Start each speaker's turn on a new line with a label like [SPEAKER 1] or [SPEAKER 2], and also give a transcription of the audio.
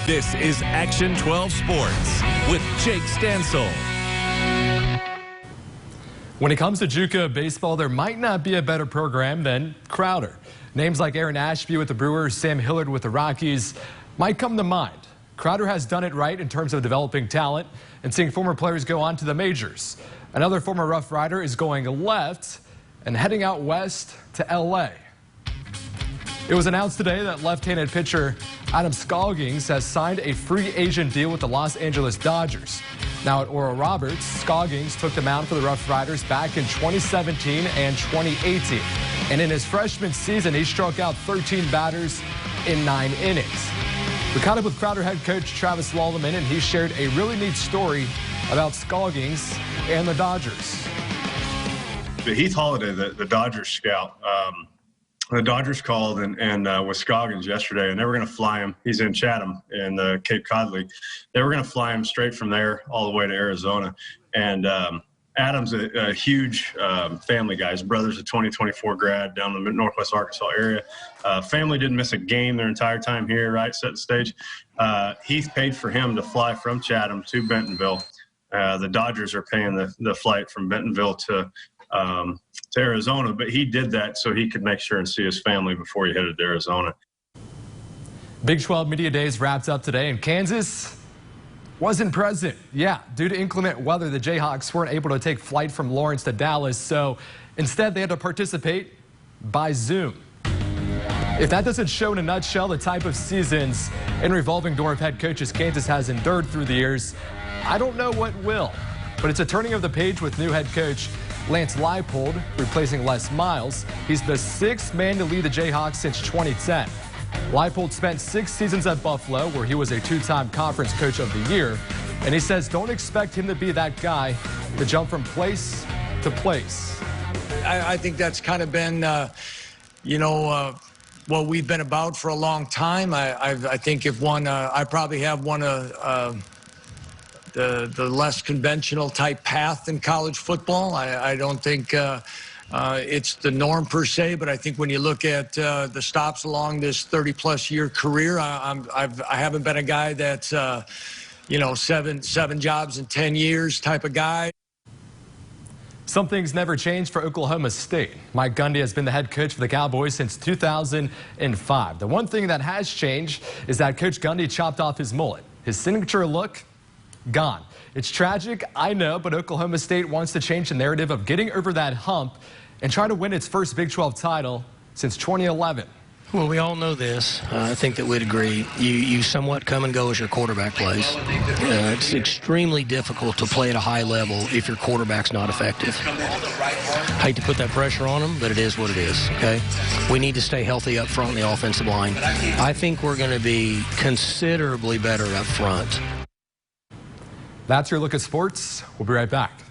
[SPEAKER 1] This is Action 12 Sports with Jake Stansel.
[SPEAKER 2] When it comes to JUCO baseball, there might not be a better program than Crowder. Names like Aaron Ashby with the Brewers, Sam Hillard with the Rockies might come to mind. Crowder has done it right in terms of developing talent and seeing former players go on to the majors. Another former Rough Rider is going left and heading out west to L.A. It was announced today that left-handed pitcher Adam Scoggins has signed a free agent deal with the Los Angeles Dodgers. Now at Oral Roberts, Scoggins took the mound for the Rough Riders back in 2017 and 2018. And in his freshman season, he struck out 13 batters in 9 innings. We caught up with Crowder head coach Travis Lallemand, and he shared a really neat story about Scoggins and the Dodgers.
[SPEAKER 3] Heath Holiday, the Dodgers scout, the Dodgers called and with Scoggins yesterday, and they were going to fly him. He's in Chatham in the Cape Cod League. They were going to fly him straight from there all the way to Arizona. And Adam's a huge family guy. His brother's a 2024 grad down in the Northwest Arkansas area. Family didn't miss a game their entire time here, right? Set the stage. Heath paid for him to fly from Chatham to Bentonville. The Dodgers are paying the flight from Bentonville to Arizona, but he did that so he could make sure and see his family before he headed to Arizona.
[SPEAKER 2] Big 12 Media Days wrapped up today, and Kansas wasn't present. Yeah, due to inclement weather, the Jayhawks weren't able to take flight from Lawrence to Dallas, so instead they had to participate by Zoom. If that doesn't show in a nutshell the type of seasons and revolving door of head coaches Kansas has endured through the years, I don't know what will. But it's a turning of the page with new head coach Lance Leipold replacing Les Miles. He's the 6th man to lead the Jayhawks since 2010. Leipold spent 6 seasons at Buffalo, where he was a 2-time conference coach of the year. And he says don't expect him to be that guy to jump from place to place.
[SPEAKER 4] I think that's kind of been, what we've been about for a long time. I think I probably have one of the less conventional type path in college football. I don't think it's the norm per se, but I think when you look at the stops along this 30-plus year career, I haven't been a guy that's, seven jobs in 10 years type of guy.
[SPEAKER 2] Some things never changed for Oklahoma State. Mike Gundy has been the head coach for the Cowboys since 2005. The one thing that has changed is that Coach Gundy chopped off his mullet. His signature look, gone. It's tragic, I know, but Oklahoma State wants to change the narrative of getting over that hump and try to win its first Big 12 title since 2011.
[SPEAKER 5] Well, we all know this. I think that we'd agree. You somewhat come and go as your quarterback plays. It's extremely difficult to play at a high level if your quarterback's not effective. Hate to put that pressure on them, but it is what it is, okay? We need to stay healthy up front in the offensive line. I think we're going to be considerably better up front.
[SPEAKER 2] That's your look at sports. We'll be right back.